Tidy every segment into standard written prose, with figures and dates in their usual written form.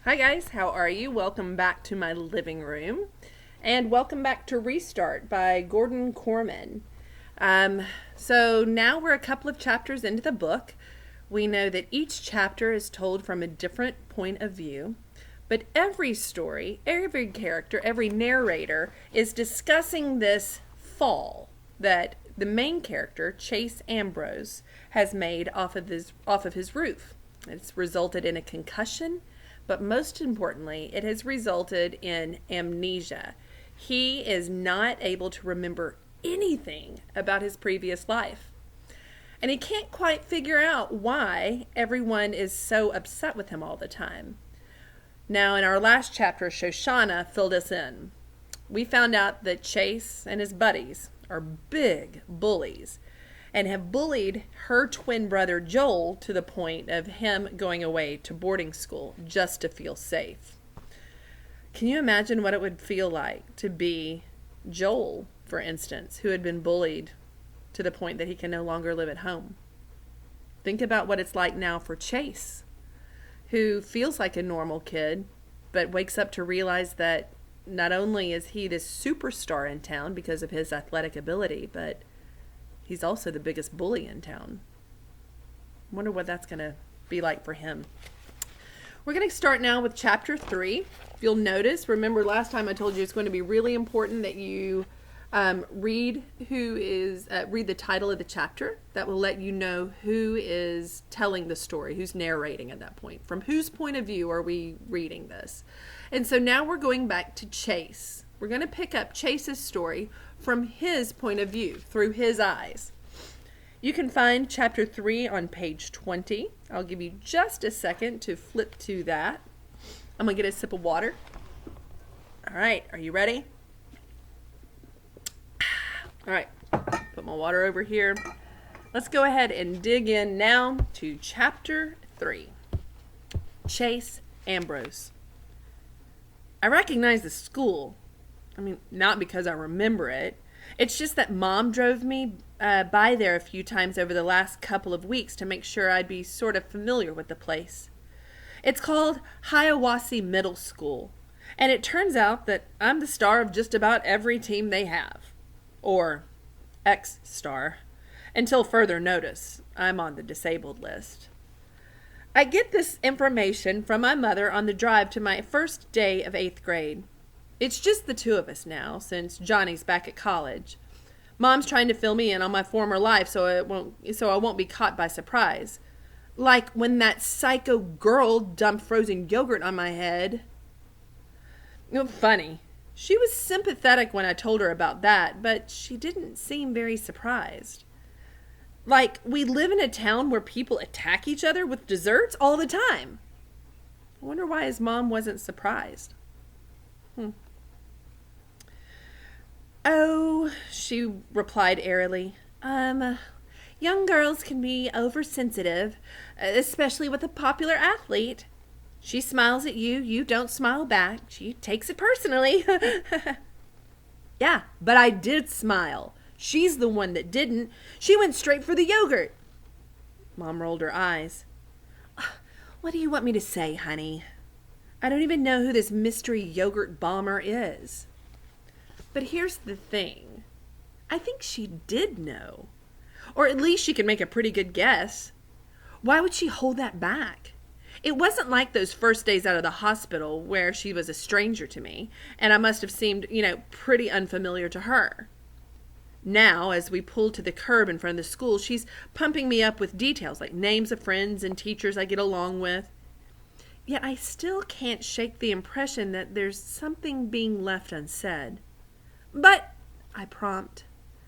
Hi guys, how are you? Welcome back to my living room. And welcome back to Restart by Gordon Corman. So now we're a couple of chapters into the book. We know that each chapter is told from a different point of view. But every story, every character, every narrator is discussing this fall that the main character, Chase Ambrose, has made off of his roof. It's resulted in a concussion, but most importantly, it has resulted in amnesia. He is not able to remember anything about his previous life. And he can't quite figure out why everyone is so upset with him all the time. Now, in our last chapter, Shoshana filled us in. We found out that Chase and his buddies are big bullies and have bullied her twin brother Joel to the point of him going away to boarding school just to feel safe. Can you imagine what it would feel like to be Joel, for instance, who had been bullied to the point that he can no longer live at home? Think about what it's like now for Chase, who feels like a normal kid, but wakes up to realize that not only is he this superstar in town because of his athletic ability, but he's also the biggest bully in town. I wonder what that's going to be like for him. We're going to start now with chapter 3. If you'll notice, remember last time I told you it's going to be really important that you read the title of the chapter. That will let you know who is telling the story, who's narrating at that point. From whose point of view are we reading this? And so now we're going back to Chase. We're going to pick up Chase's story from his point of view, through his eyes. You can find chapter 3 on page 20. I'll give you just a second to flip to that. I'm going to get a sip of water. All right, are you ready? All right, put my water over here. Let's go ahead and dig in now to chapter 3. Chase Ambrose. I recognize the school. Not because I remember it. It's just that Mom drove me by there a few times over the last couple of weeks to make sure I'd be sort of familiar with the place. It's called Hiawassee Middle School, and it turns out that I'm the star of just about every team they have. Or ex-star. Until further notice, I'm on the disabled list. I get this information from my mother on the drive to my first day of 8th grade. It's just the two of us now, since Johnny's back at college. Mom's trying to fill me in on my former life so I won't be caught by surprise. Like when that psycho girl dumped frozen yogurt on my head. Funny. She was sympathetic when I told her about that, but she didn't seem very surprised. Like, we live in a town where people attack each other with desserts all the time. I wonder why his mom wasn't surprised. Oh, she replied airily. Young girls can be oversensitive, especially with a popular athlete. She smiles at you, you don't smile back. She takes it personally. Yeah, but I did smile. She's the one that didn't. She went straight for the yogurt. Mom rolled her eyes. What do you want me to say, honey? I don't even know who this mystery yogurt bomber is. But here's the thing. I think she did know. Or at least she could make a pretty good guess. Why would she hold that back? It wasn't like those first days out of the hospital where she was a stranger to me, and I must have seemed, pretty unfamiliar to her. Now, as we pull to the curb in front of the school, she's pumping me up with details like names of friends and teachers I get along with. Yet I still can't shake the impression that there's something being left unsaid. But, I prompt.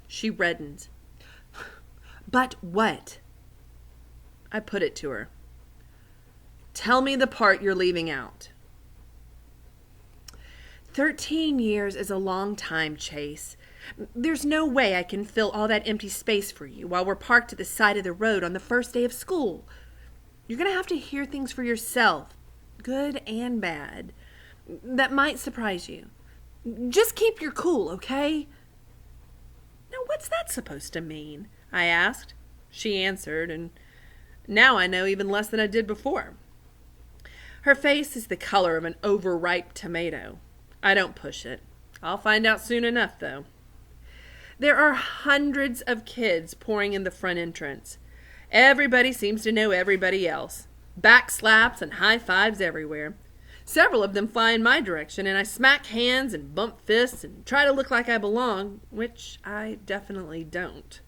She reddens. But what? I put it to her. Tell me the part you're leaving out. 13 years is a long time, Chase. There's no way I can fill all that empty space for you while we're parked at the side of the road on the first day of school. You're going to have to hear things for yourself, good and bad, that might surprise you. Just keep your cool, okay? Now, what's that supposed to mean? I asked. She answered, and now I know even less than I did before. Her face is the color of an overripe tomato. I don't push it. I'll find out soon enough, though. There are hundreds of kids pouring in the front entrance. Everybody seems to know everybody else. Back slaps and high fives everywhere. Several of them fly in my direction, and I smack hands and bump fists and try to look like I belong, which I definitely don't.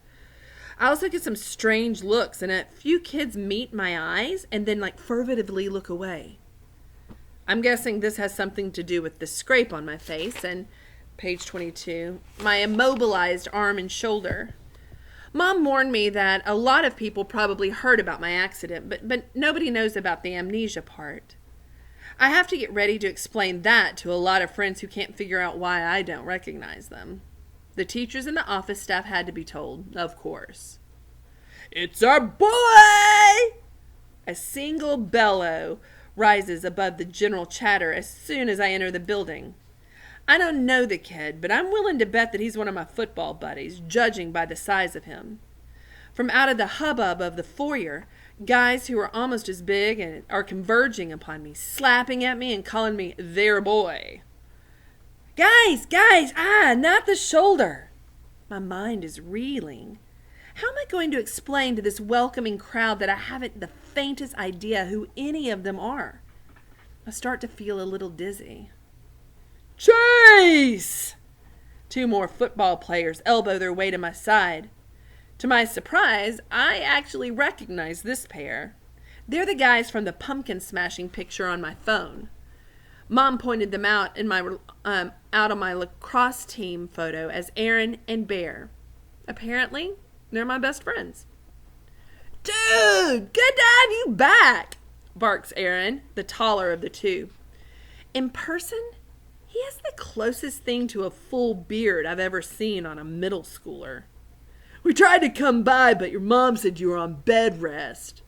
I also get some strange looks, and a few kids meet my eyes and then furtively look away. I'm guessing this has something to do with the scrape on my face and, page 22, my immobilized arm and shoulder. Mom warned me that a lot of people probably heard about my accident, but nobody knows about the amnesia part. I have to get ready to explain that to a lot of friends who can't figure out why I don't recognize them. The teachers and the office staff had to be told, of course. "It's our boy!" A single bellow rises above the general chatter as soon as I enter the building. I don't know the kid, but I'm willing to bet that he's one of my football buddies, judging by the size of him. From out of the hubbub of the foyer, guys who are almost as big and are converging upon me, slapping at me and calling me their boy. Guys, not the shoulder. My mind is reeling. How am I going to explain to this welcoming crowd that I haven't the faintest idea who any of them are? I start to feel a little dizzy. Chase! Two more football players elbow their way to my side. To my surprise, I actually recognize this pair. They're the guys from the pumpkin smashing picture on my phone. Mom pointed them out out on my lacrosse team photo as Aaron and Bear. Apparently, they're my best friends. Dude, good to have you back, barks Aaron, the taller of the two. In person, he has the closest thing to a full beard I've ever seen on a middle schooler. We tried to come by, but your mom said you were on bed rest.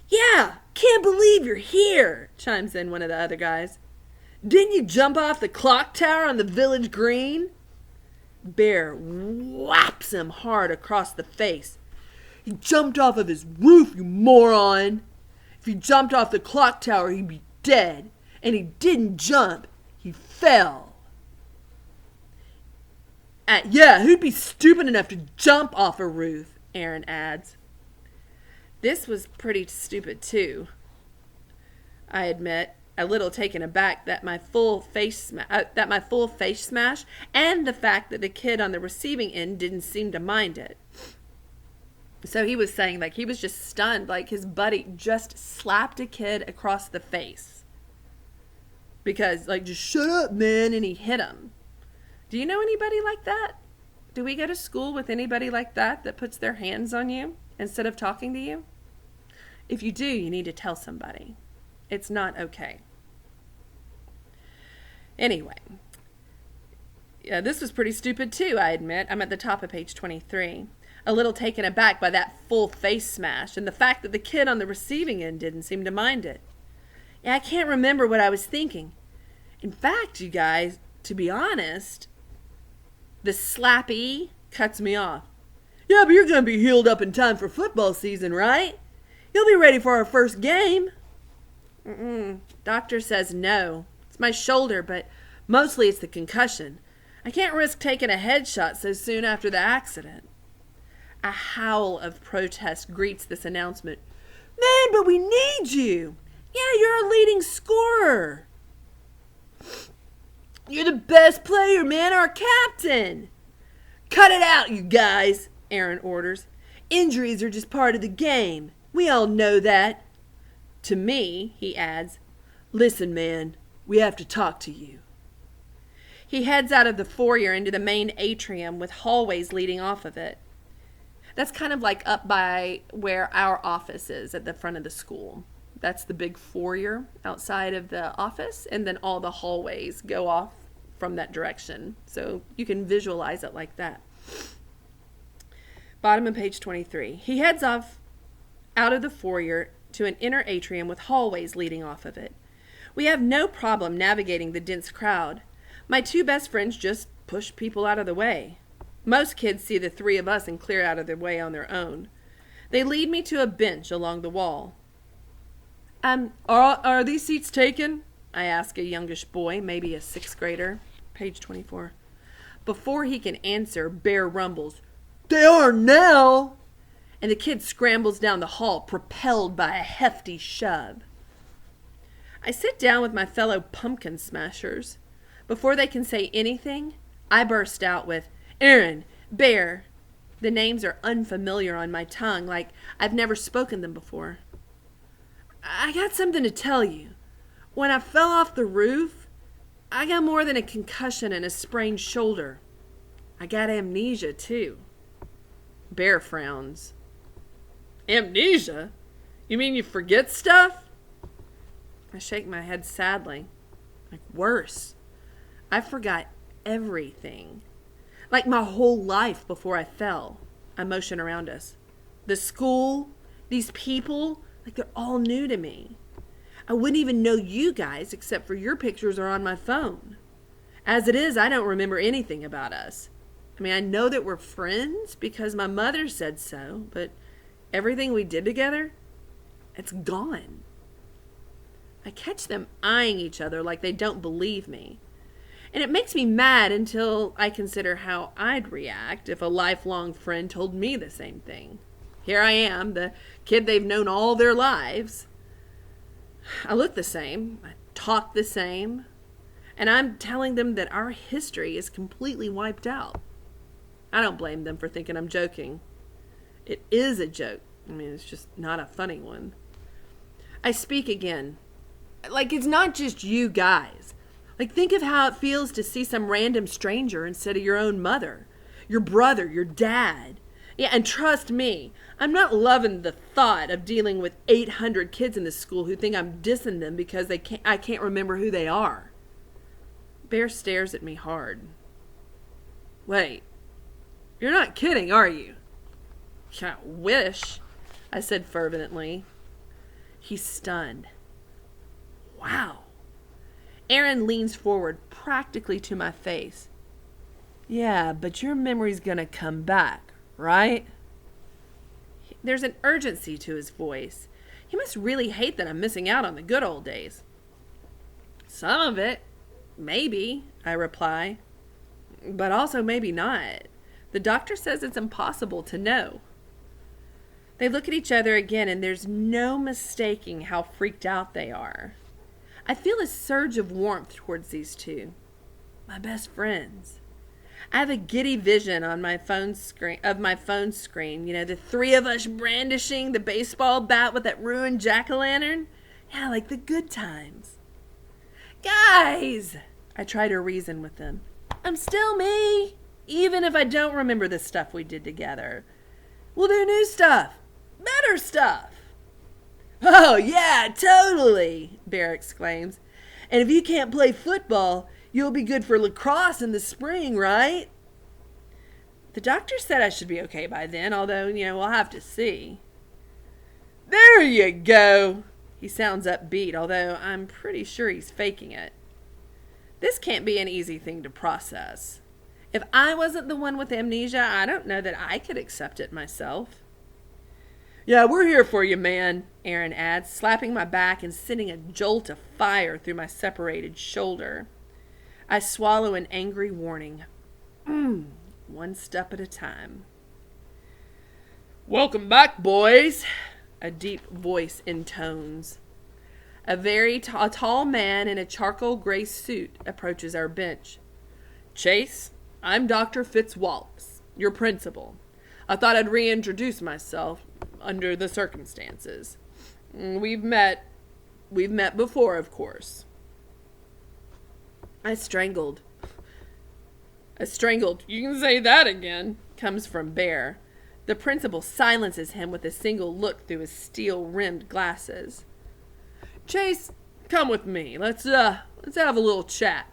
Yeah, can't believe you're here, chimes in one of the other guys. Didn't you jump off the clock tower on the village green? Bear whaps him hard across the face. He jumped off of his roof, you moron. If he jumped off the clock tower, he'd be dead. And he didn't jump, he fell. Yeah, who'd be stupid enough to jump off a roof, Aaron adds. This was pretty stupid too, I admit, a little taken aback that my full face smash and the fact that the kid on the receiving end didn't seem to mind it. So he was saying he was just stunned, his buddy just slapped a kid across the face. Because, just shut up, man, and he hit him. Do you know anybody like that? Do we go to school with anybody like that puts their hands on you instead of talking to you? If you do, you need to tell somebody. It's not okay. Anyway, yeah, this was pretty stupid too, I admit. I'm at the top of page 23. A little taken aback by that full face smash and the fact that the kid on the receiving end didn't seem to mind it. Yeah, I can't remember what I was thinking. In fact, you guys, to be honest, the slappy cuts me off. Yeah, but you're going to be healed up in time for football season, right? You'll be ready for our first game. Doctor says no. It's my shoulder, but mostly it's the concussion. I can't risk taking a headshot so soon after the accident. A howl of protest greets this announcement. Man, but we need you. Yeah, you're our leading scorer. You're the best player, man, our captain. Cut it out, you guys, Aaron orders. Injuries are just part of the game. We all know that. To me, he adds, listen, man, we have to talk to you. He heads out of the foyer into the main atrium with hallways leading off of it. That's kind of up by where our office is at the front of the school. That's the big foyer outside of the office, and then all the hallways go off from that direction. So you can visualize it like that. Bottom of page 23. He heads off out of the foyer to an inner atrium with hallways leading off of it. We have no problem navigating the dense crowd. My two best friends just push people out of the way. Most kids see the three of us and clear out of their way on their own. They lead me to a bench along the wall. Are these seats taken? I ask a youngish boy, maybe a 6th grader. Page 24. Before he can answer, Bear rumbles, "They are now!" And the kid scrambles down the hall, propelled by a hefty shove. I sit down with my fellow pumpkin smashers. Before they can say anything, I burst out with, "Aaron, Bear." The names are unfamiliar on my tongue, like I've never spoken them before. "I got something to tell you. When I fell off the roof, I got more than a concussion and a sprained shoulder. I got amnesia, too." Bear frowns. "Amnesia? You mean you forget stuff?" I shake my head sadly. Like, worse. I forgot everything. Like my whole life before I fell. I motion around us. The school, these people, like they're all new to me. I wouldn't even know you guys except for your pictures are on my phone. As it is, I don't remember anything about us. I mean, I know that we're friends because my mother said so, but everything we did together, it's gone. I catch them eyeing each other like they don't believe me. And it makes me mad until I consider how I'd react if a lifelong friend told me the same thing. Here I am, the kid they've known all their lives. I look the same, I talk the same, and I'm telling them that our history is completely wiped out. I don't blame them for thinking I'm joking. It is a joke. I mean, it's just not a funny one. I speak again. Like, it's not just you guys. Like, think of how it feels to see some random stranger instead of your own mother, your brother, your dad. Yeah, and trust me, I'm not loving the thought of dealing with 800 kids in this school who think I'm dissing them because I can't remember who they are. Bear stares at me hard. "Wait, you're not kidding, are you?" "I wish," I said fervently. He's stunned. Wow. Aaron leans forward practically to my face. "Yeah, but your memory's gonna come back, right?" There's an urgency to his voice. He must really hate that I'm missing out on the good old days. "Some of it, maybe," I reply. "But also maybe not. The doctor says it's impossible to know." They look at each other again, and there's no mistaking how freaked out they are. I feel a surge of warmth towards these two. My best friends. I have a giddy vision on my phone screen you know, the three of us brandishing the baseball bat with that ruined jack-o'-lantern. Yeah, like the good times. "Guys," I try to reason with them. "I'm still me, even if I don't remember the stuff we did together. We'll do new stuff, better stuff." "Oh, yeah, totally," Bear exclaims. "And if you can't play football, you'll be good for lacrosse in the spring, right?" The doctor said I should be okay by then, although, we'll have to see. "There you go." He sounds upbeat, although I'm pretty sure he's faking it. This can't be an easy thing to process. If I wasn't the one with amnesia, I don't know that I could accept it myself. "Yeah, we're here for you, man," Aaron adds, slapping my back and sending a jolt of fire through my separated shoulder. I swallow an angry warning. One step at a time. "Welcome back, boys," a deep voice intones. A tall man in a charcoal gray suit approaches our bench. "Chase, I'm Dr. Fitzwallace, your principal. I thought I'd reintroduce myself under the circumstances. We've met before, of course." I strangled. "You can say that again," comes from Bear. The principal silences him with a single look through his steel-rimmed glasses. "Chase, come with me. Let's have a little chat."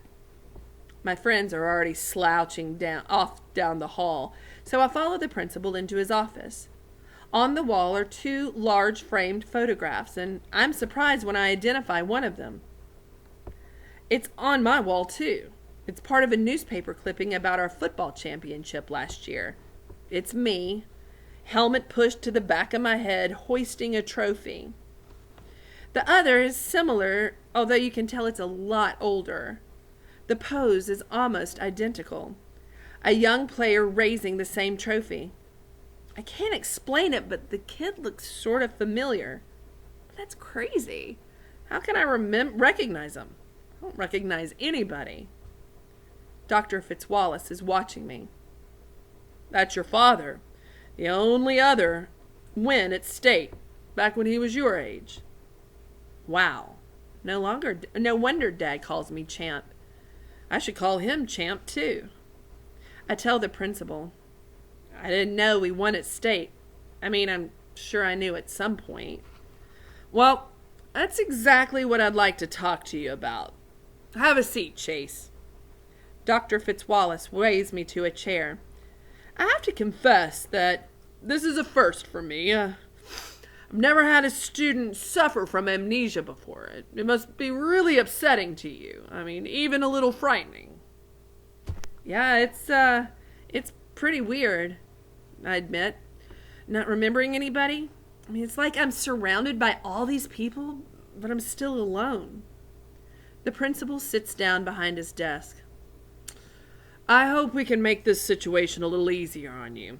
My friends are already slouching down the hall, so I follow the principal into his office. On the wall are two large framed photographs, and I'm surprised when I identify one of them. It's on my wall, too. It's part of a newspaper clipping about our football championship last year. It's me, helmet pushed to the back of my head, hoisting a trophy. The other is similar, although you can tell it's a lot older. The pose is almost identical. A young player raising the same trophy. I can't explain it, but the kid looks sort of familiar. That's crazy. How can I recognize him? I don't recognize anybody. Dr. Fitzwallace is watching me. That's your father. The only other win at state back when he was your age. Wow. No wonder Dad calls me Champ. I should call him Champ too. I tell the principal. I didn't know we won at state. I mean, I'm sure I knew at some point. Well, that's exactly what I'd like to talk to you about. Have a seat, Chase. Dr. Fitzwallace waves me to a chair. I have to confess that this is a first for me. I've never had a student suffer from amnesia before. It must be really upsetting to you. I mean, even a little frightening. Yeah, it's pretty weird, I admit. Not remembering anybody. I mean, it's like I'm surrounded by all these people, but I'm still alone. The principal sits down behind his desk. I hope we can make this situation a little easier on you.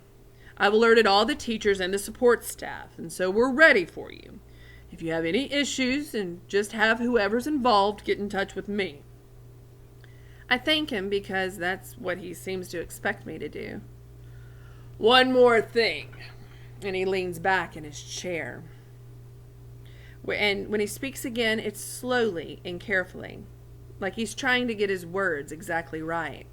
I've alerted all the teachers and the support staff, and so we're ready for you. If you have any issues, and just have whoever's involved get in touch with me. I thank him because that's what he seems to expect me to do. One more thing. And he leans back in his chair. And when he speaks again, it's slowly and carefully, like he's trying to get his words exactly right.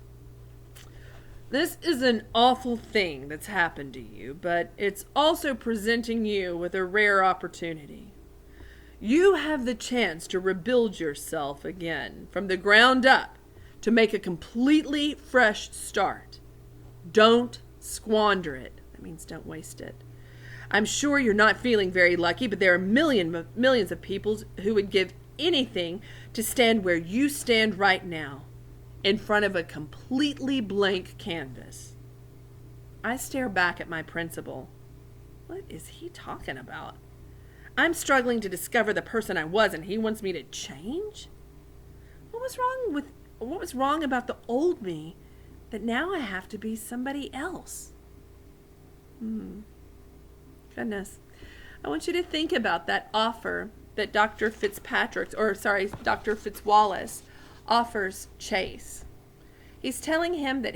This is an awful thing that's happened to you, but it's also presenting you with a rare opportunity. You have the chance to rebuild yourself again from the ground up, to make a completely fresh start. Don't squander it. That means don't waste it. I'm sure you're not feeling very lucky, but there are millions of people who would give anything to stand where you stand right now, in front of a completely blank canvas. I stare back at my principal. What is he talking about? I'm struggling to discover the person I was, and he wants me to change? What was wrong about the old me that now I have to be somebody else? Goodness. I want you to think about that offer that Dr. Fitzwallace offers Chase. He's telling him that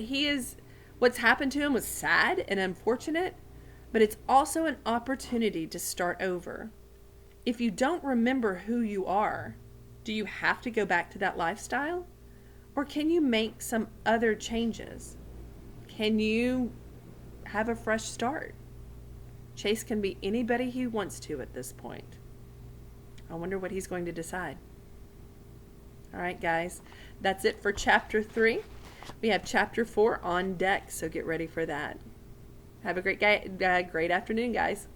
what's happened to him was sad and unfortunate, but it's also an opportunity to start over. If you don't remember who you are, do you have to go back to that lifestyle? Or can you make some other changes? Can you have a fresh start? Chase can be anybody he wants to at this point. I wonder what he's going to decide. All right, guys, that's it for Chapter 3. We have Chapter 4 on deck, so get ready for that. Have a great afternoon, guys.